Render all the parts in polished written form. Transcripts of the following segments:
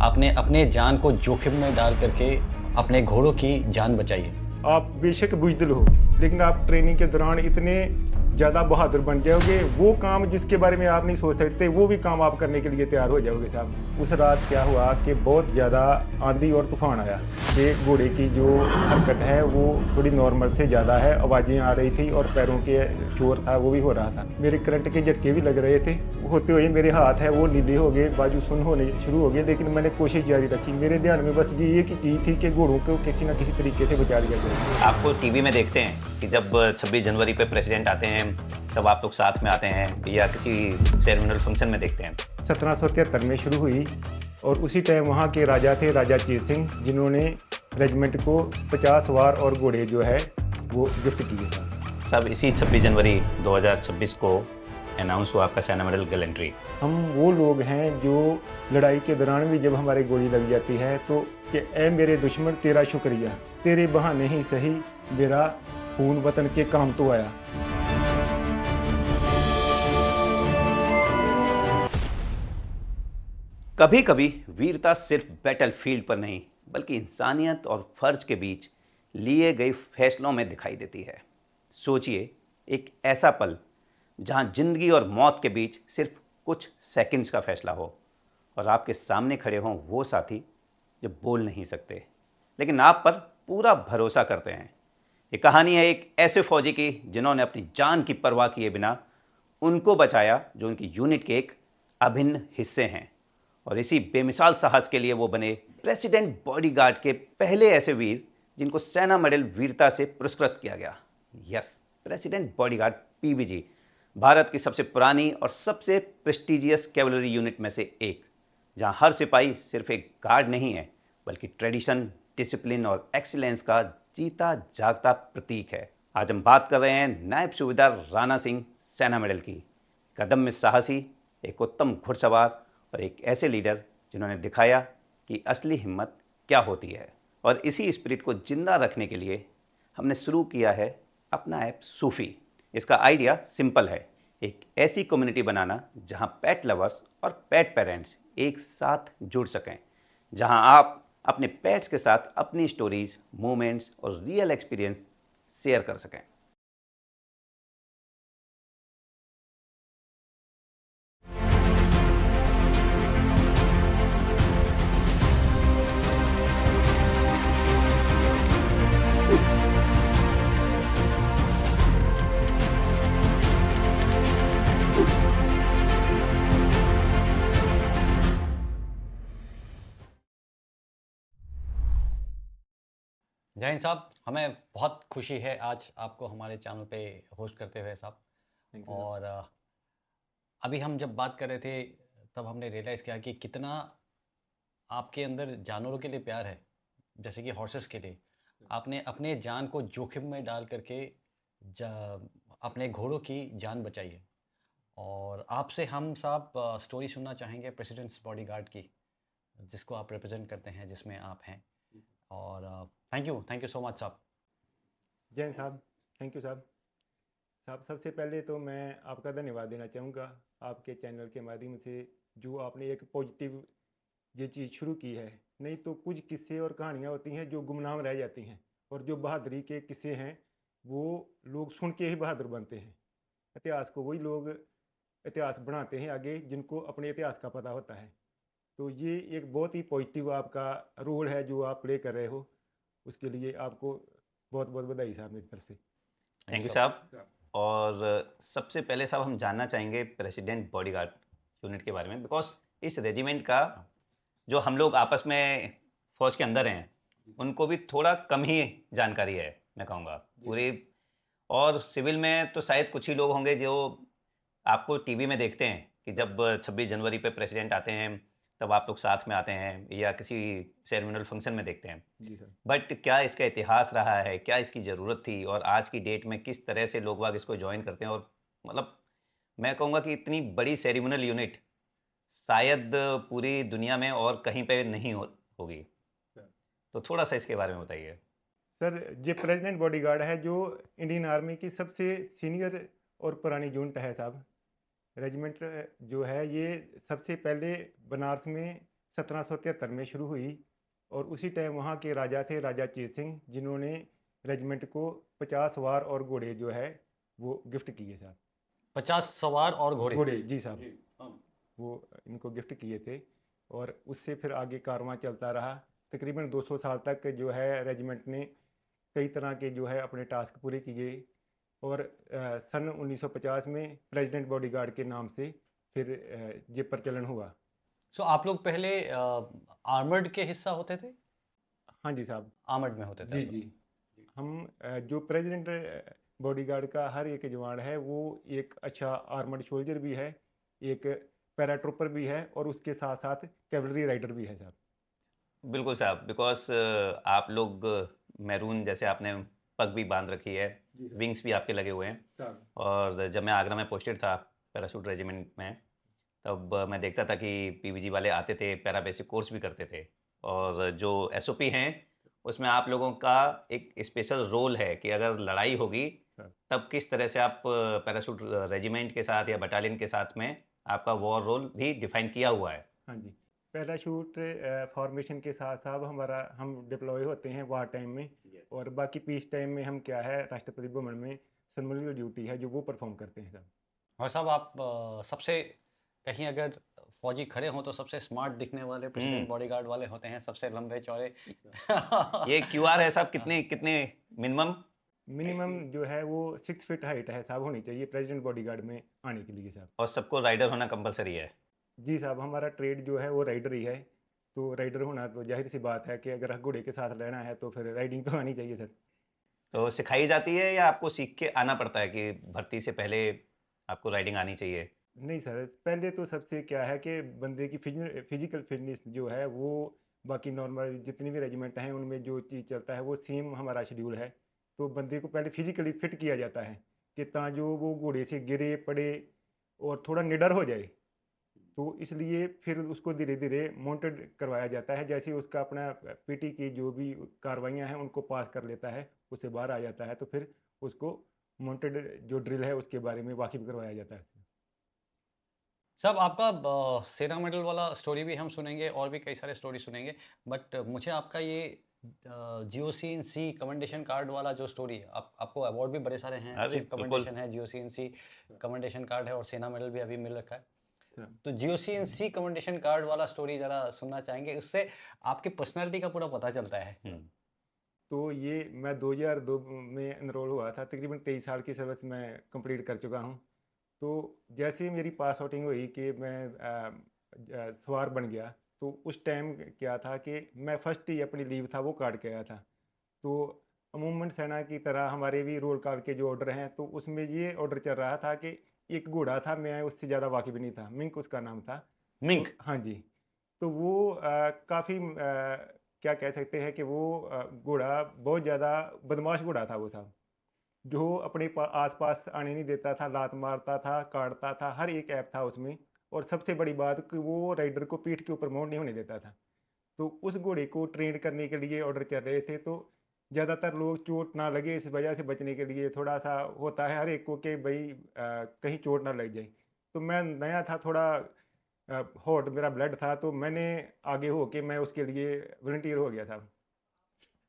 आपने अपने जान को जोखिम में डाल करके अपने घोड़ों की जान बचाई है। आप बेशक बुज़दिल हो, लेकिन आप ट्रेनिंग के दौरान इतने ज़्यादा बहादुर बन जाओगे, वो काम जिसके बारे में आप नहीं सोच सकते, वो भी काम आप करने के लिए तैयार हो जाओगे साहब। उस रात क्या हुआ कि बहुत ज़्यादा आंधी और तूफ़ान आया। कि घोड़े की जो हरकत है वो थोड़ी नॉर्मल से ज़्यादा है, आवाज़ें आ रही थी और पैरों के शोर था वो भी हो रहा था। मेरे करंट के झटके भी लग रहे थे। होते हुए मेरे हाथ है वो नीले हो गए, बाजू सुन्न होने शुरू हो गए, लेकिन मैंने कोशिश जारी रखी। मेरे ध्यान में बस ये एक ही चीज़ थी कि घोड़ों को किसी न किसी तरीके से बचा लिया जाए। आपको टीवी में देखते हैं कि जब 26 जनवरी पे प्रेसिडेंट आते हैं तब आप लोग साथ में आते हैं या किसी सेरेमोनियल फंक्शन में देखते हैं। 1773 में शुरू हुई और उसी टाइम वहाँ के राजा थे, राजा चीर सिंह, जिन्होंने रेजिमेंट को 50 वार और घोड़े जो है वो गिफ्ट किए थे। सब इसी 26 जनवरी 2026 को अनाउंस हुआ आपका सेना मेडल गैलेंट्री। हम वो लोग हैं जो लड़ाई के दौरान भी जब हमारे गोली लग जाती है तो कि ए मेरे दुश्मन तेरा शुक्रिया, तेरे बहाने ही सही मेरा खून वतन के काम तो आया। कभी कभी वीरता सिर्फ बैटलफील्ड पर नहीं बल्कि इंसानियत और फर्ज के बीच लिए गए फैसलों में दिखाई देती है। सोचिए, एक ऐसा पल जहां जिंदगी और मौत के बीच सिर्फ कुछ सेकंड्स का फैसला हो और आपके सामने खड़े हों वो साथी जो बोल नहीं सकते लेकिन आप पर पूरा भरोसा करते हैं। ये कहानी है एक ऐसे फौजी की जिन्होंने अपनी जान की परवाह किए बिना उनको बचाया जो उनकी यूनिट के एक अभिन्न हिस्से हैं, और इसी बेमिसाल साहस के लिए वो बने प्रेसिडेंट बॉडीगार्ड के पहले ऐसे वीर जिनको सेना मेडल वीरता से पुरस्कृत किया गया। Yes, president bodyguard PBG Bharat की सबसे पुरानी और सबसे प्रेस्टिजियस कैवलरी यूनिट में से एक, जहां हर सिपाही सिर्फ एक गार्ड नहीं है बल्कि ट्रेडिशन, डिसिप्लिन और एक्सीलेंस का जीता जागता प्रतीक है। आज हम बात कर रहे हैं नायब सूबेदार राणा सिंह सेना मेडल की। कदम में साहसी, एक उत्तम घुड़सवार और एक ऐसे लीडर जिन्होंने दिखाया कि असली हिम्मत क्या होती है। और इसी स्पिरिट को जिंदा रखने के लिए हमने शुरू किया है अपना ऐप सूफ़ी। इसका आइडिया सिंपल है, एक ऐसी कम्युनिटी बनाना जहां पेट लवर्स और पेट पेरेंट्स एक साथ जुड़ सकें, जहां आप अपने पेट्स के साथ अपनी स्टोरीज, मोमेंट्स और रियल एक्सपीरियंस शेयर कर सकें। जय हिंद साहब, हमें बहुत खुशी है आज आपको हमारे चैनल पे होस्ट करते हुए साहब। Thank you sir. और अभी हम जब बात कर रहे थे तब हमने रियलाइज़ किया कि कितना आपके अंदर जानवरों के लिए प्यार है, जैसे कि हॉर्सेस के लिए। आपने अपने जान को जोखिम में डाल करके अपने घोड़ों की जान बचाई है। और आपसे हम साहब स्टोरी सुनना चाहेंगे प्रेसिडेंट्स बॉडीगार्ड की, जिसको आप रिप्रेजेंट करते हैं, जिसमें आप हैं। और थैंक यू सो मच साहब। जैन साहब, थैंक यू साहब। साहब सबसे पहले तो मैं आपका धन्यवाद देना चाहूँगा आपके चैनल के माध्यम से, जो आपने एक पॉजिटिव ये चीज़ शुरू की है। नहीं तो कुछ किस्से और कहानियाँ होती हैं जो गुमनाम रह जाती हैं, और जो बहादुरी के किस्से हैं वो लोग सुन के ही बहादुर बनते हैं। इतिहास को वही लोग इतिहास बनाते हैं आगे जिनको अपने इतिहास का पता होता है। तो ये एक बहुत ही पॉजिटिव आपका रोल है जो आप प्ले कर रहे हो, उसके लिए आपको बहुत बहुत बधाई साहब मेरी तरफ से। थैंक यू थैंक्स साहब। और सबसे पहले साहब हम जानना चाहेंगे प्रेसिडेंट बॉडीगार्ड यूनिट के बारे में, बिकॉज इस रेजिमेंट का जो हम लोग आपस में फौज के अंदर हैं उनको भी थोड़ा कम ही जानकारी है, मैं कहूँगा पूरी। और सिविल में तो शायद कुछ ही लोग होंगे जो आपको टीवी में देखते हैं कि जब 26 जनवरी पे प्रेसिडेंट आते हैं तब आप लोग साथ में आते हैं या किसी सेरेमोनियल फंक्शन में देखते हैं। जी सर। बट क्या इसका इतिहास रहा है, क्या इसकी ज़रूरत थी, और आज की डेट में किस तरह से लोग बाग इसको ज्वाइन करते हैं, और मतलब मैं कहूँगा कि इतनी बड़ी सेरेमोनियल यूनिट शायद पूरी दुनिया में और कहीं पे नहीं होगी। तो थोड़ा सा इसके बारे में बताइए। सर ये प्रेसिडेंट बॉडीगार्ड है जो इंडियन आर्मी की सबसे सीनियर और पुरानी यूनिट है साहब। रेजिमेंट जो है ये सबसे पहले बनारस में 1773 में शुरू हुई और उसी टाइम वहाँ के राजा थे राजा चेत सिंह, जिन्होंने रेजिमेंट को 50 सवार और घोड़े जो है वो गिफ्ट किए साहब। 50 सवार और घोड़े। घोड़े जी साहब, हाँ। वो इनको गिफ्ट किए थे और उससे फिर आगे कारवां चलता रहा। तकरीबन 200 साल तक जो है रेजिमेंट ने कई तरह के जो है अपने टास्क पूरे किए और सन 1950 में प्रेसिडेंट बॉडीगार्ड के नाम से फिर ये प्रचलन हुआ। सो आप लोग पहले आर्मर्ड के हिस्सा होते थे? हाँ जी साहब। आर्मर्ड में होते थे जी आप जी। लोग? हम जो प्रेसिडेंट बॉडीगार्ड का हर एक जवान है वो एक अच्छा आर्मर्ड सोल्जर भी है, एक पैराट्रूपर भी है और उसके साथ साथ कैवलरी राइडर भी है साहब। बिल्कुल साहब, बिकॉज आप लोग मैरून जैसे आपने पग भी बांध रखी है, जी सर। विंग्स भी आपके लगे हुए हैं। साहब और जब मैं आगरा में पोस्टेड था पैराशूट रेजिमेंट में, तब मैं देखता था कि पीवीजी वाले आते थे, पैरा बेसिक कोर्स भी करते थे। और जो एसओपी हैं उसमें आप लोगों का एक स्पेशल रोल है कि अगर लड़ाई होगी सर। तब किस तरह से आप पैराशूट रेजिमेंट के साथ या बटालियन के साथ में आपका वॉर रोल भी डिफाइन किया हुआ है। हाँ जी, पैराशूट फॉर्मेशन के साथ साथ हमारा हम डिप्लॉय होते हैं वार टाइम में और बाकी पीस टाइम में हम क्या है राष्ट्रपति भवन में सर्मोनियल ड्यूटी है जो वो परफॉर्म करते हैं साहब। और साहब आप सबसे कहीं अगर फौजी खड़े हों तो सबसे स्मार्ट दिखने वाले प्रेसिडेंट बॉडीगार्ड वाले होते हैं, सबसे लंबे चौड़े। ये क्यूआर है साहब, कितने कितने मिनिमम? मिनिमम जो है वो 6 फीट हाइट है साहब होनी चाहिए प्रेसिडेंट बॉडीगार्ड में आने के लिए साहब। और सबको राइडर होना कंपलसरी है? जी साहब, हमारा ट्रेड जो है वो राइडर ही है, तो राइडर होना तो जाहिर सी बात है कि अगर घोड़े के साथ रहना है तो फिर राइडिंग तो आनी चाहिए सर। तो सिखाई जाती है या आपको सीख के आना पड़ता है कि भर्ती से पहले आपको राइडिंग आनी चाहिए? नहीं सर, पहले तो सबसे क्या है कि बंदे की फिजिकल फिटनेस जो है वो बाकी नॉर्मल जितनी भी रेजिमेंट हैं उनमें जो चीज़ चलता है वो सेम हमारा शेड्यूल है। तो बंदे को पहले फिजिकली फिट किया जाता है कि ताजो वो घोड़े से गिरे पड़े और थोड़ा निडर हो जाए। तो इसलिए फिर उसको धीरे धीरे माउंटेड करवाया जाता है, जैसे ही उसका अपना पीटी की जो भी कार्रवाइयाँ हैं उनको पास कर लेता है, उससे बाहर आ जाता है तो फिर उसको माउंटेड जो ड्रिल है उसके बारे में वाकिफ करवाया जाता है। साहब आपका सेना मेडल वाला स्टोरी भी हम सुनेंगे और भी कई सारे स्टोरी सुनेंगे, बट मुझे आपका ये GOC-in-C कमेंडेशन कार्ड वाला जो स्टोरी आपको अवार्ड भी बड़े सारे हैं, अरे चीफ बिल्कुल। कमेंडेशन है, GOC-in-C कमेंडेशन कार्ड है और सेना मेडल भी अभी मिल रखा है। अच्छा। तो GOC-in-C कमेंडेशन कार्ड वाला स्टोरी जरा सुनना चाहेंगे, उससे आपकी पर्सनालिटी का पूरा पता चलता है। तो ये मैं 2002 में एनरोल हुआ था, तकरीबन 23 साल की सर्विस मैं कंप्लीट कर चुका हूँ। तो जैसे ही मेरी पास आउटिंग हुई कि मैं सवार बन गया, तो उस टाइम क्या था कि मैं फर्स्ट ही अपनी लीव था वो काट के आया था। तो अमूमन सेना की तरह हमारे भी रोल कॉल के जो ऑर्डर हैं तो उसमें ये ऑर्डर चल रहा था कि एक घोड़ा था, मैं उससे ज़्यादा वाकिफ नहीं था, मिंक उसका नाम था। मिंक। तो हाँ जी, तो वो काफ़ी क्या कह सकते हैं कि वो घोड़ा बहुत ज़्यादा बदमाश घोड़ा था वो साहब, जो अपने आसपास आने नहीं देता था, लात मारता था, काटता था, हर एक ऐप था उसमें। और सबसे बड़ी बात कि वो राइडर को पीठ के ऊपर माउंट नहीं होने देता था। तो उस घोड़े को ट्रेन करने के लिए ऑर्डर चल रहे थे, तो ज़्यादातर लोग चोट ना लगे इस वजह से बचने के लिए थोड़ा सा होता है हर एक को कि भाई कहीं चोट ना लग जाए। तो मैं नया था थोड़ा, हॉट मेरा ब्लड था, तो मैंने आगे हो के मैं उसके लिए वॉलंटियर हो गया साहब,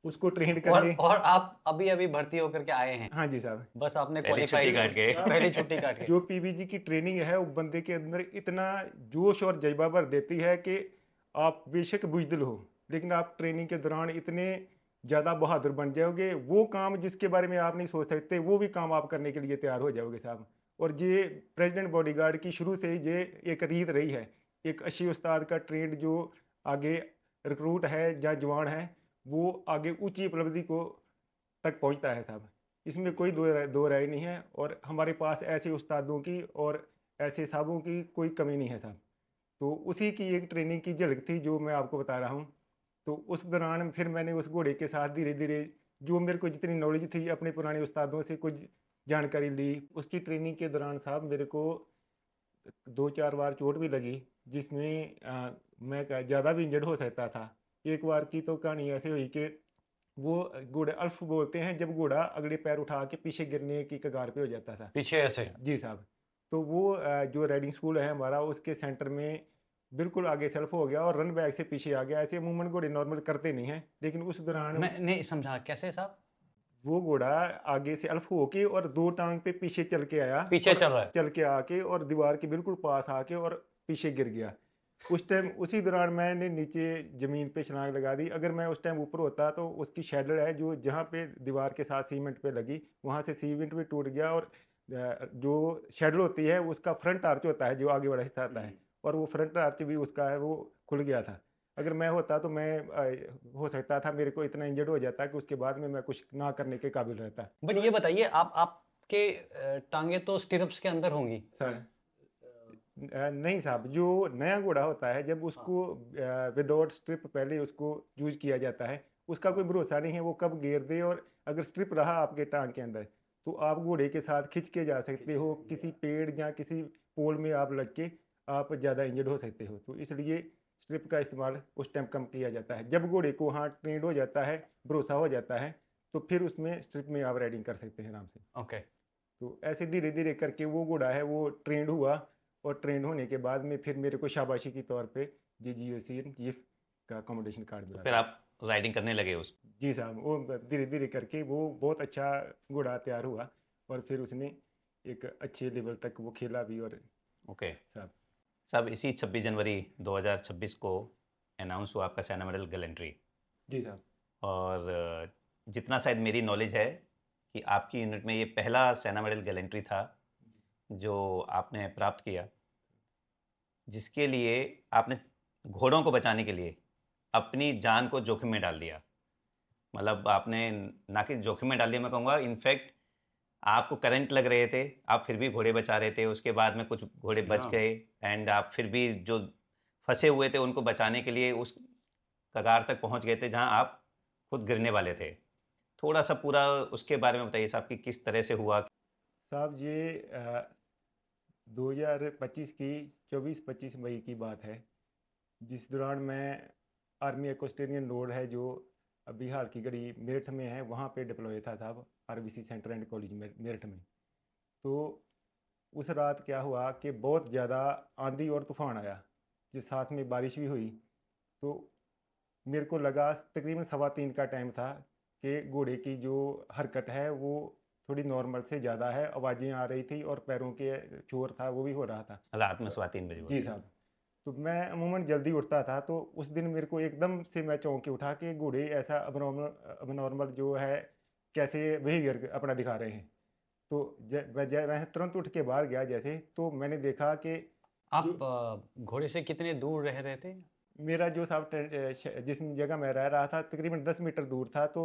उसको ट्रेन करने। और आप अभी अभी भर्ती होकर के आए हैं, हाँ जी साहब। बस आपने पहली छुट्टी क्वालिफाई काट के। पहली छुट्टी काट के। जो पीवीजी की ट्रेनिंग है वो बंदे के अंदर इतना जोश और जज्बा भर देती है कि आप बेशक बुजदिल हो लेकिन आप ट्रेनिंग के दौरान इतने ज़्यादा बहादुर बन जाओगे, वो काम जिसके बारे में आप नहीं सोच सकते वो भी काम आप करने के लिए तैयार हो जाओगे साहब। और ये प्रेसिडेंट बॉडीगार्ड की शुरू से ही ये एक रीत रही है, एक अच्छी उस्ताद का ट्रेंड जो आगे रिक्रूट है या जवान है वो आगे ऊंची उपलब्धि को तक पहुंचता है साहब। इसमें कोई दो राय नहीं है और हमारे पास ऐसे उस्तादों की और ऐसे साहबों की कोई कमी नहीं है साहब। तो उसी की एक ट्रेनिंग की झलक थी जो मैं आपको बता रहा हूँ। तो उस दौरान फिर मैंने उस घोड़े के साथ धीरे धीरे जो मेरे को जितनी नॉलेज थी अपने पुराने उस्तादों से कुछ जानकारी ली। उसकी ट्रेनिंग के दौरान साहब मेरे को 2-4 बार चोट भी लगी, जिसमें मैं ज़्यादा भी इंजर्ड हो सकता था। एक बार की तो कहानी ऐसे हुई कि वो घोड़े अल्फ बोलते हैं जब घोड़ा अगले पैर उठा के पीछे गिरने की कगार पे हो जाता था। पीछे ऐसे। जी साहब। तो वो जो राइडिंग स्कूल है हमारा उसके सेंटर में बिल्कुल आगे सेल्फ हो गया और रन बैक से पीछे आ गया। ऐसे मूवमेंट घोड़े नॉर्मल करते नहीं हैं, लेकिन उस दौरान मैं नहीं समझा, कैसे साहब? वो घोड़ा आगे से अल्फ होके और दो टांग पे पीछे चल के आया पीछे और चल रहा है। चल के आके और दीवार के बिल्कुल पास आके और पीछे गिर गया। उस टाइम उसी दौरान मैंने नीचे ज़मीन पे छलांग लगा दी। अगर मैं उस टाइम ऊपर होता तो उसकी शैडर है जो जहाँ पे दीवार के साथ सीमेंट पे लगी, वहाँ से सीमेंट भी टूट गया और जो शैडर होती है उसका फ्रंट आर्च होता है जो आगे वाला हिस्सा आता है, और वो फ्रंट आर्च भी उसका है वो खुल गया था। अगर मैं होता तो मैं हो सकता था मेरे को इतना इंजर्ड हो जाता कि उसके बाद में मैं कुछ ना करने के काबिल रहता। बट ये बताइए, आप आपके टांगे तो स्टिरप्स के अंदर होंगी। सर नहीं साहब, जो नया घोड़ा होता है जब उसको विदाउट स्ट्रिप पहले उसको यूज किया जाता है, उसका कोई भरोसा नहीं है वो कब गिर दे। और अगर स्ट्रिप रहा आपके टांग के अंदर तो आप घोड़े के साथ खिंच के जा सकते हो, किसी पेड़ या किसी पोल में आप लग के आप ज़्यादा इंजर्ड हो सकते हो। तो इसलिए स्ट्रिप का इस्तेमाल उस टाइम कम किया जाता है। जब घोड़े को हाँ ट्रेंड हो जाता है, भरोसा हो जाता है, तो फिर उसमें स्ट्रिप में आप राइडिंग कर सकते हैं आराम से। ओके। तो ऐसे धीरे धीरे करके वो घोड़ा है वो ट्रेंड हुआ, और ट्रेंड होने के बाद में फिर मेरे को शाबाशी के तौर पे GGOC चीफ का अकोमोडेशन कार्ड तो मिला फिर था। आप राइडिंग करने लगे उस। जी साहब, वो धीरे धीरे करके वो बहुत अच्छा घोड़ा तैयार हुआ, और फिर उसने एक अच्छे लेवल तक वो खेला भी। और ओके साहब साहब, इसी 26 जनवरी 2026 को अनाउंस हुआ आपका सैना मेडल गैलेंट्री। जी साहब। और जितना शायद मेरी नॉलेज है कि आपकी यूनिट में ये पहला सैना मेडल गैलेंट्री था जो आपने प्राप्त किया, जिसके लिए आपने घोड़ों को बचाने के लिए अपनी जान को जोखिम में डाल दिया। मतलब आपने ना कि जोखिम में डाल दिया, मैं कहूँगा इनफैक्ट आपको करंट लग रहे थे, आप फिर भी घोड़े बचा रहे थे। उसके बाद में कुछ घोड़े बच हाँ। गए एंड आप फिर भी जो फंसे हुए थे उनको बचाने के लिए उस कगार तक पहुंच गए थे जहां आप खुद गिरने वाले थे। थोड़ा सा पूरा उसके बारे में बताइए साहब कि किस तरह से हुआ। साहब ये 2025 की 24-25 मई की बात है, जिस दौरान मैं आर्मी एक्वेस्टेरियन रोड है जो अभी हाल की घड़ी मेरठ में है, वहाँ पे डिप्लॉय था साहब, RBC सेंटर एंड कॉलेज में मेरठ में। तो उस रात क्या हुआ कि बहुत ज़्यादा आंधी और तूफान आया, जिस साथ में बारिश भी हुई। तो मेरे को लगा तकरीबन 2:15 का टाइम था कि घोड़े की जो हरकत है वो थोड़ी नॉर्मल से ज़्यादा है, आवाज़ें आ रही थी और पैरों के शोर था वो भी हो रहा था। रात में 3:15 बजे जी बोल रहे हैं। साहब। तो मैं अमूमन जल्दी उठता था, तो उस दिन मेरे को एकदम से मैं चौंक के उठा कि घोड़े ऐसा अबनॉर्मल जो है कैसे बिहेवियर अपना दिखा रहे हैं। तो मैं तुरंत उठ के बाहर गया, जैसे तो मैंने देखा कि जो आप घोड़े से कितने दूर रह रहे थे? मेरा जो साहब जिस जगह मैं रह रहा था तकरीबन 10 मीटर दूर था। तो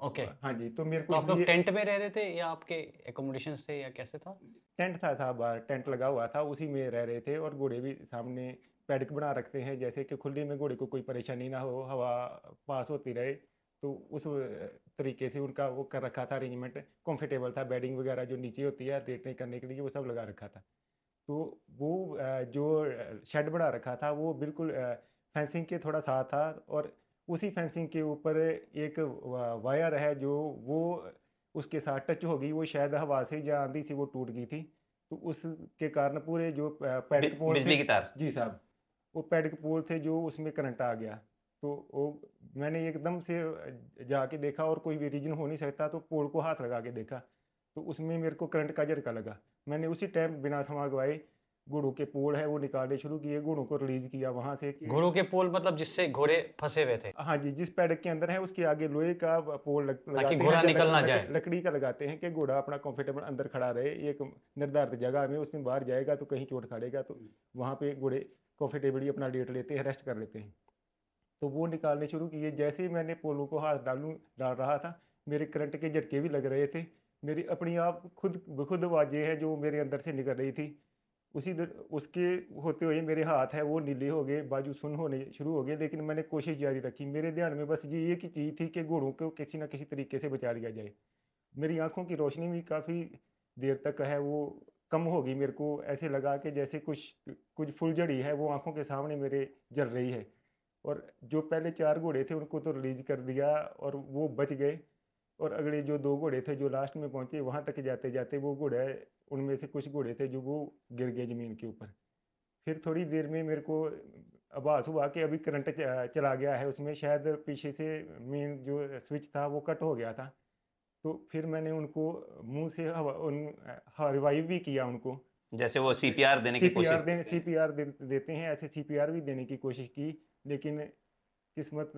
ओके। हाँ जी, तो मेरे को तो आप लोग इसलिए टेंट में रह रहे थे या आपके एकोमोडेशन थे या कैसे था? टेंट था साहब, बाहर टेंट लगा हुआ था, उसी में रह रहे थे। और घोड़े भी सामने पैडिक बना रखते हैं, जैसे कि खुले में घोड़े को कोई परेशानी ना हो, हवा पास होती रहे। तो उस तरीके से उनका वो कर रखा था अरेंजमेंट, कंफर्टेबल था। बेडिंग वगैरह जो नीचे होती है लेटने करने के लिए वो सब लगा रखा था। तो वो जो शेड बना रखा था वो बिल्कुल फेंसिंग के थोड़ा साथ था, और उसी फेंसिंग के ऊपर एक वायर है जो वो उसके साथ टच हो गई, वो शायद हवा से या आंधी से वो टूट गई थी। तो उसके कारण पूरे जो पैडिक पोल थे। बिजली की तार। जी साहब, वो पैडिक पोल थे जो उसमें करंट आ गया। तो वो मैंने एकदम से जाके देखा, और कोई भी रीजन हो नहीं सकता, तो पोल को हाथ लगा के देखा, तो उसमें मेरे को करंट का झटका लगा। मैंने उसी टाइम बिना समय गवाए घोड़ों के पोल है वो निकालने शुरू किए, घोड़ों को रिलीज किया वहां से कि घोड़ों के पोल मतलब जिससे घोड़े फंसे हुए थे, हाँ जी, जिस पैडक के अंदर है उसके आगे लोहे का पोल ताकि लगाते हैं, घोड़ा या निकल ना जाए। लकड़ी का लगाते हैं कि घोड़ा अपना कंफर्टेबल अंदर खड़ा रहे एक निर्धारित जगह में। उसमें बाहर जाएगा तो कहीं चोट खाड़ेगा, तो वहाँ पे घोड़े कंफर्टेबली अपना लेट लेते हैं, रेस्ट कर लेते हैं। तो वो निकालने शुरू किए। जैसे ही मैंने पोलों को हाथ डाल रहा था, मेरे करंट के झटके भी लग रहे थे। मेरी अपनी आप खुद खुद आवाज़ें हैं जो मेरे अंदर से निकल रही थी। उसके होते हुए मेरे हाथ है वो नीले हो गए, बाजू सुन्न होने शुरू हो गए, लेकिन मैंने कोशिश जारी रखी। मेरे ध्यान में बस ये एक ही चीज़ थी कि घोड़ों को किसी ना किसी तरीके से बचा लिया जाए। मेरी आंखों की रोशनी भी काफ़ी देर तक है वो कम हो गई। मेरे को ऐसे लगा कि जैसे कुछ कुछ फुलझड़ी है वो आंखों के सामने मेरे जल रही है। और जो पहले 4 घोड़े थे उनको तो रिलीज़ कर दिया और वो बच गए। और अगले जो 2 घोड़े थे जो लास्ट में पहुँचे, वहाँ तक जाते-जाते वो घोड़े, उनमें से कुछ घोड़े थे जो वो गिर गए ज़मीन के ऊपर। फिर थोड़ी देर में मेरे को आभास हुआ कि अभी करंट चला गया है उसमें, शायद पीछे से मेन जो स्विच था वो कट हो गया था। तो फिर मैंने उनको मुंह से रिवाइव भी किया उनको। जैसे वो सीपीआर देने की कोशिश करते हैं। सीपीआर देते हैं, ऐसे सीपीआर भी देने की कोशिश की, लेकिन किस्मत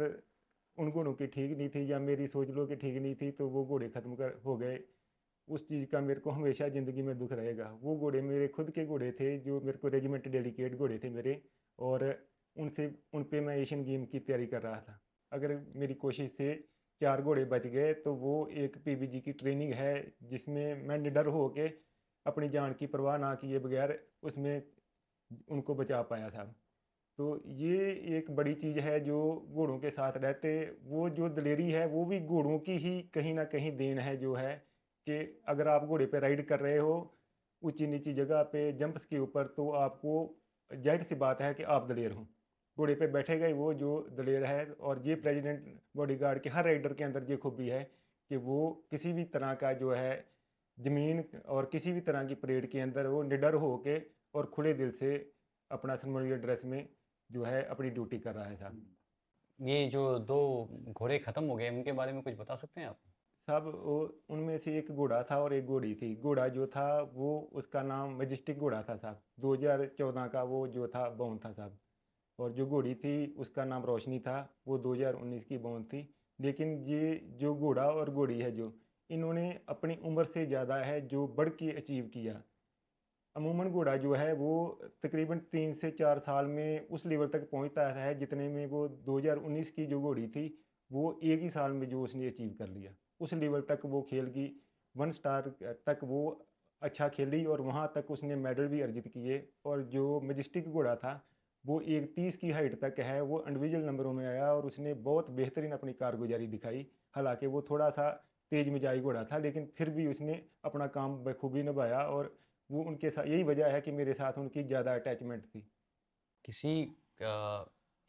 उन घोड़ों की ठीक नहीं थी या मेरी सोच लो कि ठीक नहीं थी, तो वो घोड़े खत्म कर हो गए। उस चीज़ का मेरे को हमेशा ज़िंदगी में दुख रहेगा। वो घोड़े मेरे खुद के घोड़े थे, जो मेरे को रेजिमेंट डेडिकेट घोड़े थे मेरे, और उनसे उन पे मैं एशियन गेम की तैयारी कर रहा था। अगर मेरी कोशिश से 4 घोड़े बच गए तो वो एक पीबीजी की ट्रेनिंग है, जिसमें मैं निडर हो के अपनी जान की परवाह ना किए बगैर उसमें उनको बचा पाया साहब। तो ये एक बड़ी चीज़ है जो घोड़ों के साथ रहते, वो जो दलेरी है वो भी घोड़ों की ही कहीं ना कहीं देन है, जो है कि अगर आप घोड़े पे राइड कर रहे हो ऊंची नीची जगह पे जंप्स के ऊपर, तो आपको जाहिर सी बात है कि आप दलेर हो। घोड़े पे बैठेगा ही वो जो दलेर है। और ये प्रेसिडेंट बॉडीगार्ड के हर राइडर के अंदर ये खूबी है कि वो किसी भी तरह का जो है ज़मीन और किसी भी तरह की परेड के अंदर वो निडर हो के और खुले दिल से अपना सर्मोनियल ड्रेस में जो है अपनी ड्यूटी कर रहा है साहब। ये जो 2 घोड़े ख़त्म हो गए, उनके बारे में कुछ बता सकते हैं आप? साहब वो उनमें से एक घोड़ा था और एक घोड़ी थी। घोड़ा जो था वो उसका नाम मैजेस्टिक घोड़ा था साहब, 2014 का वो जो था बॉर्न था साहब। और जो घोड़ी थी उसका नाम रोशनी था, वो 2019 की बॉर्न थी। लेकिन ये जो घोड़ा और घोड़ी है जो इन्होंने अपनी उम्र से ज़्यादा है जो बढ़ के अचीव किया। अमूमन घोड़ा जो है वो तकरीबन 3 से 4 साल में उस लेवल तक पहुंचता है जितने में वो 2019 की जो घोड़ी थी वो एक ही साल में जो उसने अचीव कर लिया। उस लेवल तक वो खेल गई, 1 स्टार तक वो अच्छा खेली और वहाँ तक उसने मेडल भी अर्जित किए। और जो मैजेस्टिक घोड़ा था वो एक 30 की हाइट तक है, वो इंडिविजुअल नंबरों में आया और उसने बहुत बेहतरीन अपनी कारगुजारी दिखाई। हालांकि वो थोड़ा सा तेज मिजाजी घोड़ा था, लेकिन फिर भी उसने अपना काम बखूबी निभाया। और वो उनके साथ यही वजह है कि मेरे साथ उनकी ज़्यादा अटैचमेंट थी। किसी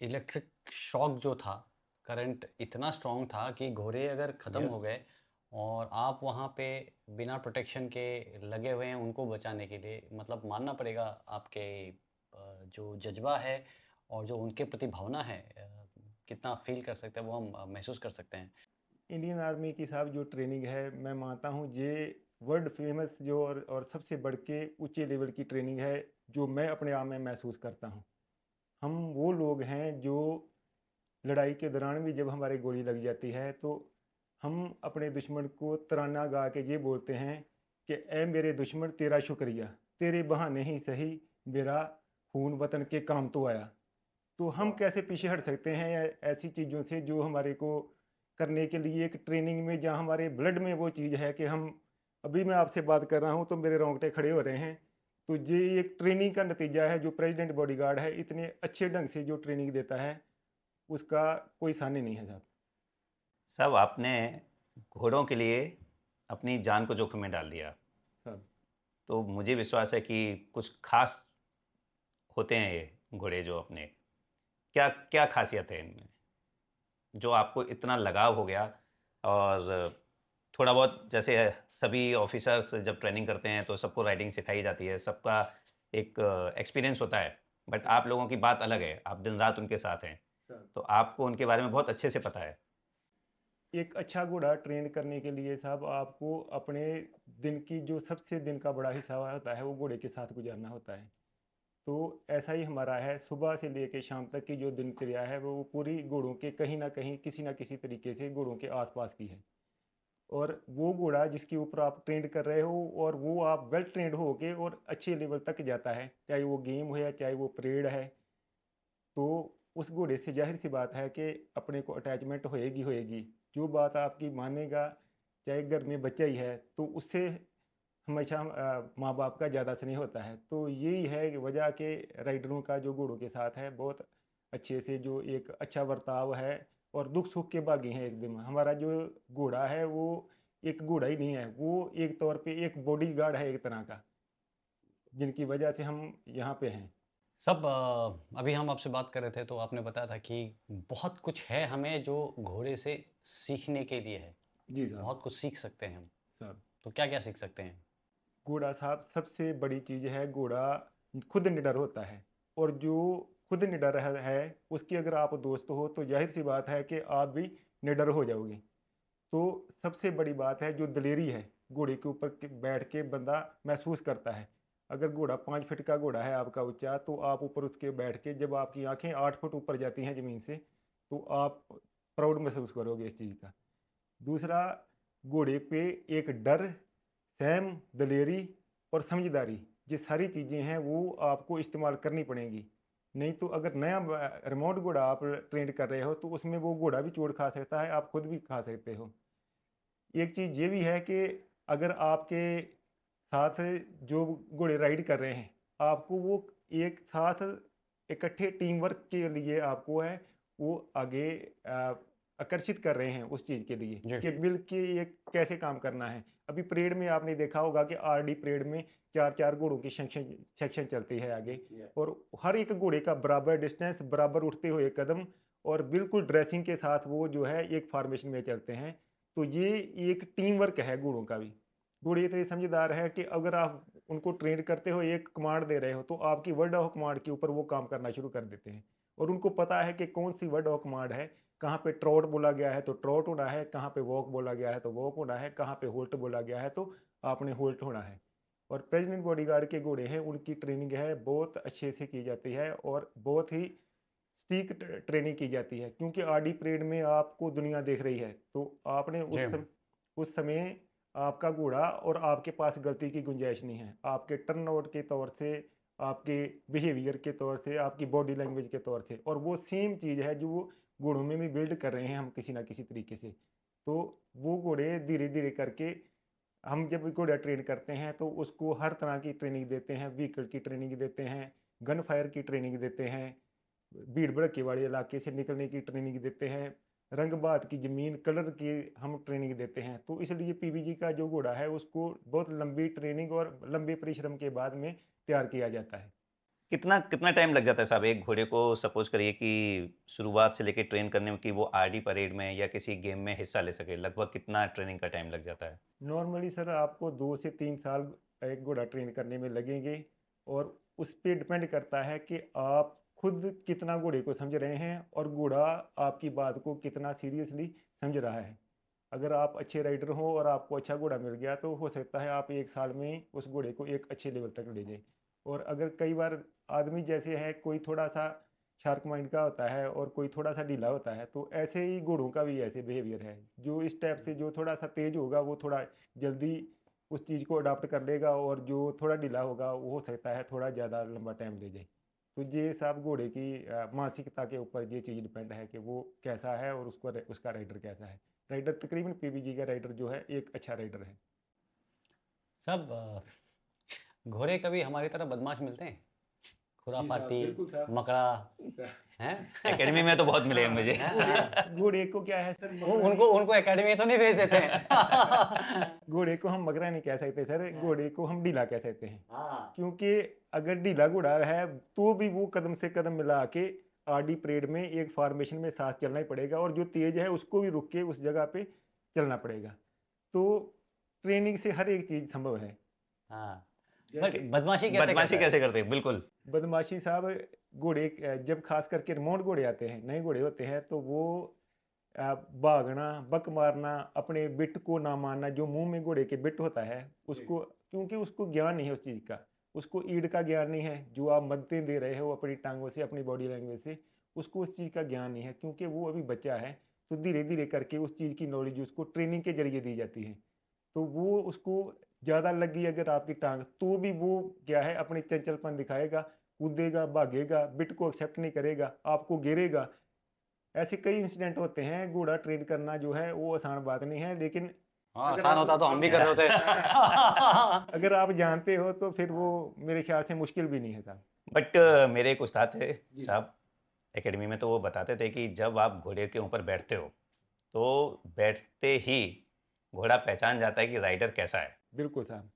इलेक्ट्रिक शॉक जो था, करंट इतना स्ट्रॉन्ग था कि घोड़े अगर ख़त्म हो यस। गए और आप वहाँ पे बिना प्रोटेक्शन के लगे हुए हैं उनको बचाने के लिए, मतलब मानना पड़ेगा आपके जो जज़्बा है और जो उनके प्रति भावना है, कितना फ़ील कर सकते हैं वो हम महसूस कर सकते हैं। इंडियन आर्मी की साहब जो ट्रेनिंग है, मैं मानता हूँ ये वर्ल्ड फेमस जो और सबसे बढ़ के ऊंचे लेवल की ट्रेनिंग है, जो मैं अपने आप में महसूस करता हूँ। हम वो लोग हैं जो लड़ाई के दौरान भी जब हमारे गोली लग जाती है तो हम अपने दुश्मन को तराना गा के ये बोलते हैं कि ए मेरे दुश्मन तेरा शुक्रिया, तेरे बहाने ही सही मेरा खून वतन के काम तो आया। तो हम कैसे पीछे हट सकते हैं ऐसी चीज़ों से जो हमारे को करने के लिए एक ट्रेनिंग में, जहाँ हमारे ब्लड में वो चीज़ है कि हम, अभी मैं आपसे बात कर रहा हूँ तो मेरे रोंगटे खड़े हो रहे हैं। तो ये एक ट्रेनिंग का नतीजा है, जो प्रेसिडेंट बॉडीगार्ड है इतने अच्छे ढंग से जो ट्रेनिंग देता है उसका कोई सानी नहीं है साहब। सब आपने घोड़ों के लिए अपनी जान को जोखिम में डाल दिया, साहब तो मुझे विश्वास है कि कुछ खास होते हैं ये घोड़े जो अपने, क्या क्या खासियत है इनमें जो आपको इतना लगाव हो गया? और थोड़ा बहुत जैसे सभी ऑफिसर्स जब ट्रेनिंग करते हैं तो सबको राइडिंग सिखाई जाती है, सबका एक एक्सपीरियंस होता है, बट आप लोगों की बात अलग है, आप दिन रात उनके साथ हैं, साहब तो आपको उनके बारे में बहुत अच्छे से पता है। एक अच्छा घोड़ा ट्रेन करने के लिए साहब आपको अपने दिन की जो सबसे दिन का बड़ा हिस्सा होता है वो घोड़े के साथ गुजारना होता है। तो ऐसा ही हमारा है, सुबह से लेकर शाम तक की जो दिनचर्या है वो पूरी घोड़ों के कहीं ना कहीं किसी ना किसी तरीके से घोड़ों के आसपास की है। और वो घोड़ा जिसके ऊपर आप ट्रेंड कर रहे हो और वो आप वेल ट्रेंड हो के और अच्छे लेवल तक जाता है, चाहे वो गेम हो या चाहे वो परेड है, तो उस घोड़े से जाहिर सी बात है कि अपने को अटैचमेंट होएगी होएगी। जो बात आपकी मानेगा, चाहे घर में बच्चा ही है तो उससे हमेशा माँ बाप का ज़्यादा स्नेह होता है। तो यही है वजह के राइडरों का जो घोड़ों के साथ है बहुत अच्छे से जो एक अच्छा बर्ताव है, और दुख सुख के बागी हैं एकदम। हमारा जो घोड़ा है वो एक घोड़ा ही नहीं है, वो एक तौर पे एक बॉडी गार्ड है एक तरह का, जिनकी वजह से हम यहाँ पे हैं। सब अभी हम आपसे बात कर रहे थे तो आपने बताया था कि बहुत कुछ है हमें जो घोड़े से सीखने के लिए है, जी साहब। बहुत कुछ सीख सकते हैं हम। साहब तो क्या-क्या सीख सकते हैं? घोड़ा साहब सबसे बड़ी चीज़ है, घोड़ा खुद निडर होता है और जो खुद निडर है उसकी अगर आप दोस्त हो तो जाहिर सी बात है कि आप भी निडर हो जाओगे। तो सबसे बड़ी बात है जो दिलेरी है, घोड़े के ऊपर बैठ के बंदा महसूस करता है। अगर घोड़ा 5 फीट का घोड़ा है आपका ऊंचा, तो आप ऊपर उसके बैठ के जब आपकी आंखें 8 फुट ऊपर जाती हैं ज़मीन से, तो आप प्राउड महसूस करोगे इस चीज़ का। दूसरा, घोड़े पे एक डर, सहम, दिलेरी और समझदारी, ये सारी चीज़ें हैं वो आपको इस्तेमाल करनी पड़ेंगी। नहीं तो अगर नया रिमोट घोड़ा आप ट्रेंड कर रहे हो तो उसमें वो घोड़ा भी चोट खा सकता है, आप खुद भी खा सकते हो। एक चीज़ ये भी है कि अगर आपके साथ जो घोड़े राइड कर रहे हैं, आपको वो एक साथ इकट्ठे टीम वर्क के लिए आपको है वो आगे आ, आकर्षित कर रहे हैं उस चीज़ के लिए जी। कि मिल के ये कैसे काम करना है। अभी परेड में आपने देखा होगा कि आरडी परेड में चार चार घोड़ों की सेक्शन सेक्शन चलती है आगे, और हर एक घोड़े का बराबर डिस्टेंस, बराबर उठते हुए कदम, और बिल्कुल ड्रेसिंग के साथ वो जो है एक फॉर्मेशन में चलते हैं। तो ये एक टीम वर्क है घोड़ों का भी। घोड़े इतने समझदार है कि अगर आप उनको ट्रेन करते हो, एक कमांड दे रहे हो, तो आपकी वर्ड ऑफ कमांड के ऊपर वो काम करना शुरू कर देते हैं। और उनको पता है कि कौन सी वर्ड ऑफ कमांड है, कहाँ पे ट्रॉट बोला गया है तो ट्रॉट होना है, कहाँ पे वॉक बोला गया है तो वॉक होना है, कहाँ पे होल्ट बोला गया है तो आपने होल्ट होना है। और प्रेसिडेंट बॉडीगार्ड के घोड़े हैं, उनकी ट्रेनिंग है बहुत अच्छे से की जाती है और बहुत ही स्टीक ट्रेनिंग की जाती है, क्योंकि आरडी परेड में आपको दुनिया देख रही है, तो आपने जी। उस समय आपका घोड़ा और आपके पास गलती की गुंजाइश नहीं है। आपके टर्नआउट के तौर से, आपके बिहेवियर के तौर से, आपकी बॉडी लैंग्वेज के तौर से, और वो सेम चीज़ है जो वो घोड़ों में भी बिल्ड कर रहे हैं हम किसी ना किसी तरीके से। तो वो घोड़े धीरे धीरे करके, हम जब घोड़ा ट्रेन करते हैं तो उसको हर तरह की ट्रेनिंग देते हैं, व्हीकल की ट्रेनिंग देते हैं, गन फायर की ट्रेनिंग देते हैं, भीड़ भड़के वाले इलाके से निकलने की ट्रेनिंग देते हैं, रंगबाद की ज़मीन कलर की हम ट्रेनिंग देते हैं। तो इसलिए पीवीजी का जो घोड़ा है उसको बहुत लंबी ट्रेनिंग और लंबे परिश्रम के बाद में तैयार किया जाता है। कितना कितना टाइम लग जाता है साहब एक घोड़े को, सपोज करिए कि शुरुआत से लेके ट्रेन करने में कि वो आरडी परेड में या किसी गेम में हिस्सा ले सके, लगभग कितना ट्रेनिंग का टाइम लग जाता है? नॉर्मली सर आपको 2 से 3 साल एक घोड़ा ट्रेन करने में लगेंगे, और उस पे डिपेंड करता है कि आप खुद कितना घोड़े को समझ रहे हैं और घोड़ा आपकी बात को कितना सीरियसली समझ रहा है। अगर आप अच्छे राइडर हो और आपको अच्छा घोड़ा मिल गया तो हो सकता है आप 1 साल में उस घोड़े को एक अच्छे लेवल तक ले जाए। और अगर कई बार आदमी जैसे है, कोई थोड़ा सा शार्क माइंड का होता है और कोई थोड़ा सा ढीला होता है, तो ऐसे ही घोड़ों का भी ऐसे बिहेवियर है। जो इस टाइप से जो थोड़ा सा तेज होगा वो थोड़ा जल्दी उस चीज़ को अडॉप्ट कर लेगा, और जो थोड़ा ढीला होगा वो हो सकता है थोड़ा ज़्यादा लंबा टाइम ले जाए। तो ये सब घोड़े की मानसिकता के ऊपर ये चीज़ डिपेंड है कि वो कैसा है और उसको उसका राइडर कैसा है। राइडर तकरीबन पीवीजी का राइडर जो है एक अच्छा राइडर है। सब घोड़े कभी हमारी तरह बदमाश मिलते हैं? खुरापाती, बिल्कुल साहब। मकड़ा, हैं? एकेडमी में तो बहुत मिले हैं मुझे। घोड़े को क्या है सर, उनको उनको एकेडमी तो नहीं भेज देते हैं। घोड़े को हम मगरा नहीं कह सकते सर, घोड़े को हम ढीला कह सकते हैं। हाँ। क्योंकि अगर ढीला घोड़ा है तो भी वो कदम से कदम मिला के आरडी परेड में एक फॉर्मेशन में साथ चलना ही पड़ेगा, और जो तेज है उसको भी रुक के उस जगह पे चलना पड़ेगा। तो ट्रेनिंग से हर एक चीज़ संभव है। हाँ। बट जैसे बदमाशी कैसे बदमाशी करता है? कैसे करते हैं? बिल्कुल। बदमाशी साहब, घोड़े जब खास करके रिमोट घोड़े आते हैं, नए घोड़े होते हैं, तो वो भागना, बक मारना, अपने बिट को ना मानना, जो मुंह में घोड़े के बिट होता है उसको, क्योंकि उसको ज्ञान नहीं है उस चीज़ का, उसको ईड का ज्ञान नहीं है, जो आप मददें दे रहे हो अपनी टांगों से, अपनी बॉडी लैंग्वेज से, उसको उस चीज़ का ज्ञान नहीं है, क्योंकि वो अभी बच्चा है। तो धीरे धीरे करके उस चीज़ की नॉलेज उसको ट्रेनिंग के जरिए दी जाती है। तो वो उसको ज़्यादा लगी अगर आपकी टांग, तो भी वो क्या है अपनी चंचलपन दिखाएगा, कूदेगा, भागेगा, बिट को एक्सेप्ट नहीं करेगा, आपको गिरेगा। ऐसे कई इंसिडेंट होते हैं। घोड़ा ट्रेन करना जो है वो आसान बात नहीं है, लेकिन हाँ, अगर आसान आप होता तो हम भी कर रहे होते। अगर आप जानते हो तो फिर वो मेरे ख्याल से मुश्किल भी नहीं है साहब। बट मेरे एक उस्ताद थे साहब एकेडमी में, तो वो बताते थे कि जब आप घोड़े के ऊपर बैठते हो तो बैठते ही घोड़ा पहचान जाता है कि राइडर कैसा है। बिल्कुल साहब।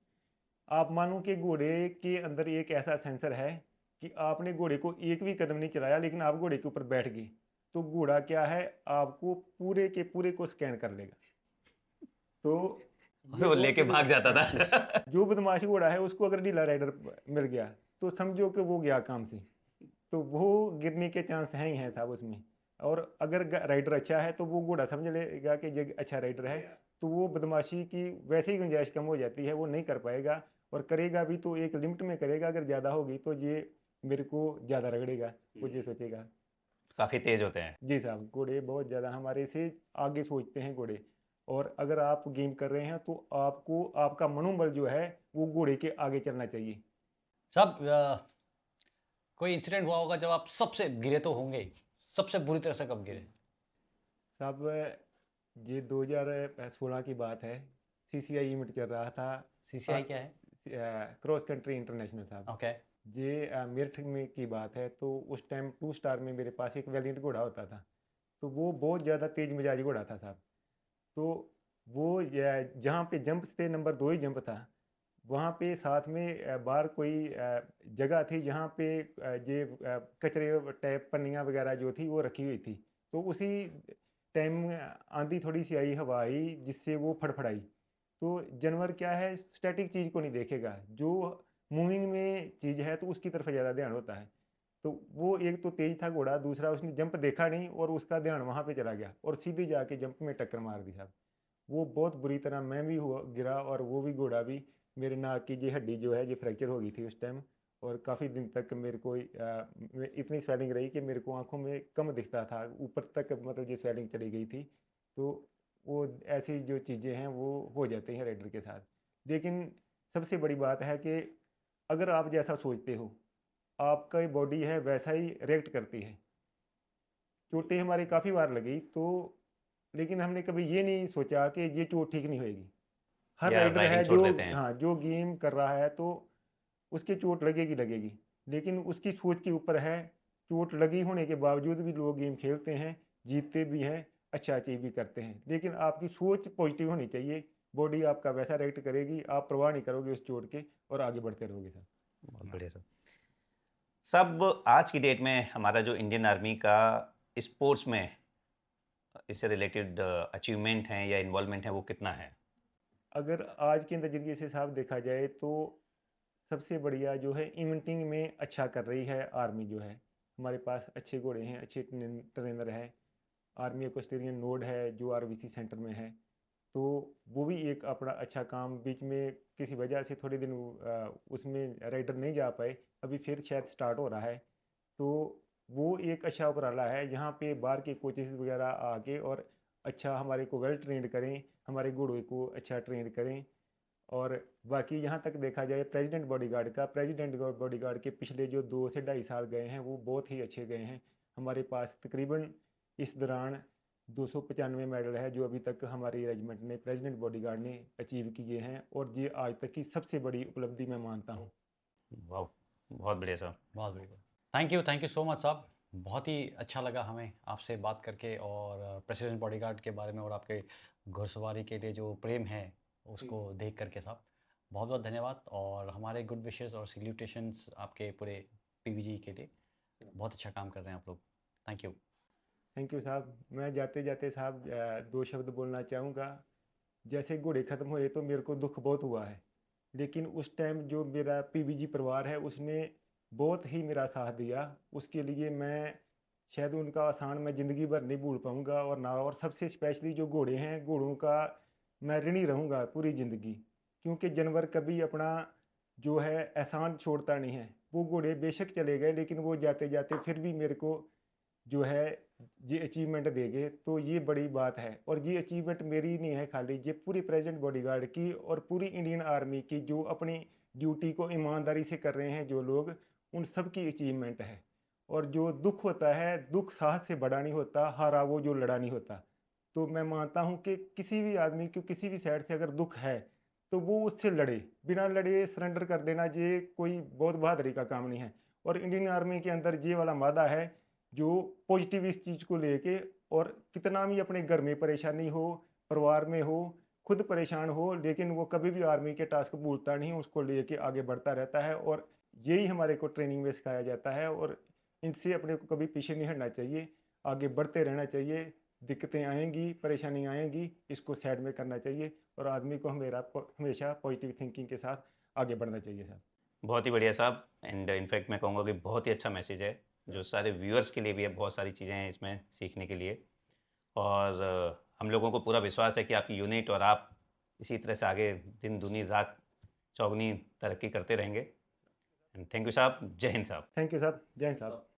आप मानो कि घोड़े के अंदर एक ऐसा सेंसर है कि आपने घोड़े को एक भी कदम नहीं चलाया, लेकिन आप घोड़े के ऊपर बैठ गए, तो घोड़ा क्या है आपको पूरे के पूरे को स्कैन कर लेगा। तो और वो लेके भाग जाता था। जो बदमाश घोड़ा है उसको अगर ढीला राइडर मिल गया तो समझो कि वो गया काम से। तो वो गिरने के चांस हैं ही हैं साहब उसमें। और अगर राइडर अच्छा है तो वो घोड़ा समझ लेगा कि ये अच्छा राइडर है, तो वो बदमाशी की वैसे ही गुंजाइश कम हो जाती है, वो नहीं कर पाएगा। और करेगा भी तो एक लिमिट में करेगा, अगर ज़्यादा होगी तो ये मेरे को ज़्यादा रगड़ेगा, वो ये सोचेगा। काफ़ी तेज होते हैं। जी साहब, घोड़े बहुत ज़्यादा हमारे से आगे सोचते हैं घोड़े। और अगर आप गेम कर रहे हैं तो आपको आपका मनोबल जो है वो घोड़े के आगे चलना चाहिए। साहब कोई इंसिडेंट हुआ होगा जब आप सबसे गिरे तो होंगे ही। सबसे बुरी तरह से कब गिरे? साहब ये 2016 की बात है, सीसीआई इवेंट चल रहा था। सीसीआई क्या है? क्रॉस कंट्री इंटरनेशनल साहब। ओके। ये मेरठ में की बात है। तो उस टाइम 2 स्टार में मेरे पास एक वैलियंट घोड़ा होता था। तो वो बहुत ज़्यादा तेज मिजाज घोड़ा था साहब। तो वो जहाँ पे जंप थे, नंबर 2 ही जंप था। वहाँ पे साथ में बाहर कोई जगह थी जहाँ पे कचरे टाइप पन्नियाँ वगैरह जो थी वो रखी हुई थी। तो उसी टाइम आंधी थोड़ी सी आई, हवा आई, जिससे वो फड़फड़ाई। तो जानवर क्या है, स्टैटिक चीज़ को नहीं देखेगा, जो मूविंग में चीज़ है तो उसकी तरफ ज़्यादा ध्यान होता है। तो वो एक तो तेज था घोड़ा, दूसरा उसने जंप देखा नहीं और उसका ध्यान वहाँ पे चला गया और सीधे जाके जंप में टक्कर मार दी साहब। वो बहुत बुरी तरह मैं भी हुआ गिरा और वो भी घोड़ा भी। मेरे नाक की ये हड्डी जो है ये फ्रैक्चर हो गई थी उस टाइम। और काफ़ी दिन तक मेरे को इतनी स्वेलिंग रही कि मेरे को आंखों में कम दिखता था, ऊपर तक मतलब ये स्वेलिंग चली गई थी। तो वो ऐसी जो चीज़ें हैं वो हो जाती हैं राइडर के साथ। लेकिन सबसे बड़ी बात है कि अगर आप जैसा सोचते हो, आपका बॉडी है वैसा ही रिएक्ट करती है। चोटें हमारी काफ़ी बार लगी, तो लेकिन हमने कभी ये नहीं सोचा कि ये चोट ठीक नहीं होएगी। हर या राइडर राइडिंग है छोड़ जो, देते हैं। हाँ, जो गेम कर रहा है तो उसकी चोट लगेगी लगेगी। लेकिन उसकी सोच के ऊपर है। चोट लगी होने के बावजूद भी लोग गेम खेलते हैं, जीतते भी हैं, अच्छा अचीव भी करते हैं। लेकिन आपकी सोच पॉजिटिव होनी चाहिए। बॉडी आपका वैसा रिएक्ट करेगी, आप परवाह नहीं करोगे उस चोट के और आगे बढ़ते रहोगे सर। बहुत बढ़िया सर। सब आज की डेट में हमारा जो इंडियन आर्मी का स्पोर्ट्स में इससे रिलेटेड अचीवमेंट हैं या इन्वॉल्वमेंट है वो कितना है? अगर आज के नज़रिए से साफ देखा जाए तो सबसे बढ़िया जो है इवेंटिंग में अच्छा कर रही है आर्मी जो है। हमारे पास अच्छे घोड़े हैं, अच्छे ट्रेनर है। आर्मी इक्वेस्टेरियन नोड है जो आरवीसी सेंटर में है। तो वो भी एक अपना अच्छा काम, बीच में किसी वजह से थोड़े दिन उसमें राइडर नहीं जा पाए, अभी फिर शायद स्टार्ट हो रहा है। तो वो एक अच्छा उपराला है जहाँ पे बाहर के कोचेस वगैरह आके और अच्छा हमारे को वेल ट्रेंड करें, हमारे घोड़ों को अच्छा ट्रेंड करें। और बाकी यहाँ तक देखा जाए प्रेसिडेंट बॉडीगार्ड के पिछले जो 2 से 2.5 साल गए हैं वो बहुत ही अच्छे गए हैं। हमारे पास तकरीबन इस दौरान 295 मेडल है जो अभी तक हमारी रेजिमेंट ने प्रेसिडेंट बॉडीगार्ड ने अचीव किए हैं, और ये आज तक की सबसे बड़ी उपलब्धि मैं मानता हूँ। वाह, बहुत बढ़िया सर। बहुत बढ़िया। थैंक यू सो मच साहब। बहुत ही अच्छा लगा हमें आपसे बात करके और प्रेसिडेंट बॉडीगार्ड के बारे में और आपके घुड़सवारी के लिए जो प्रेम है उसको देख करके साहब। बहुत बहुत धन्यवाद और हमारे गुड विशेस और सल्यूटेशंस आपके पूरे पीवीजी के लिए। बहुत अच्छा काम कर रहे हैं आप लोग। Thank you. थैंक यू साहब। मैं जाते जाते साहब 2 शब्द बोलना चाहूँगा। जैसे घोड़े ख़त्म हुए तो मेरे को दुख बहुत हुआ है, लेकिन उस टाइम जो मेरा पीवीजी परिवार है उसने बहुत ही मेरा साथ दिया। उसके लिए मैं शायद उनका एहसान मैं ज़िंदगी भर नहीं भूल पाऊँगा। और ना, और सबसे स्पेशली जो घोड़े हैं, घोड़ों का मैं ऋणी रहूँगा पूरी ज़िंदगी। क्योंकि जानवर कभी अपना जो है एहसान छोड़ता नहीं है। वो घोड़े बेशक चले गए लेकिन वो जाते जाते फिर भी मेरे को जो है ये अचीवमेंट देंगे, तो ये बड़ी बात है। और ये अचीवमेंट मेरी नहीं है खाली, ये पूरी प्रेजेंट बॉडीगार्ड की और पूरी इंडियन आर्मी की जो अपनी ड्यूटी को ईमानदारी से कर रहे हैं जो लोग, उन सब की अचीवमेंट है। और जो दुख होता है, दुख साहस से बड़ा नहीं होता, हारा वो जो लड़ा नहीं होता। तो मैं मानता हूँ कि किसी भी आदमी को किसी भी साइड से अगर दुख है तो वो उससे लड़े, बिना लड़े सरेंडर कर देना ये कोई बहुत बहादुरी का काम नहीं है। और इंडियन आर्मी के अंदर ये वाला मादा है जो पॉजिटिव इस चीज़ को लेके, और कितना भी अपने घर में परेशानी हो, परिवार में हो, खुद परेशान हो, लेकिन वो कभी भी आर्मी के टास्क भूलता नहीं, उसको लेके आगे बढ़ता रहता है। और यही हमारे को ट्रेनिंग में सिखाया जाता है। और इनसे अपने को कभी पीछे नहीं हटना चाहिए, आगे बढ़ते रहना चाहिए। दिक्कतें आएंगी, परेशानी आएंगी, इसको साइड में करना चाहिए और आदमी को हमेशा पॉजिटिव थिंकिंग के साथ आगे बढ़ना चाहिए सर। बहुत ही बढ़िया साहब। एंड इनफैक्ट मैं कहूँगा कि बहुत ही अच्छा मैसेज है जो सारे व्यूअर्स के लिए भी है, बहुत सारी चीज़ें हैं इसमें सीखने के लिए। और हम लोगों को पूरा विश्वास है कि आपकी यूनिट और आप इसी तरह से आगे दिन दूनी रात चौगनी तरक्की करते रहेंगे। एंड थैंक यू साहब, जय हिंद साहब। थैंक यू साहब, जय हिंद साहब।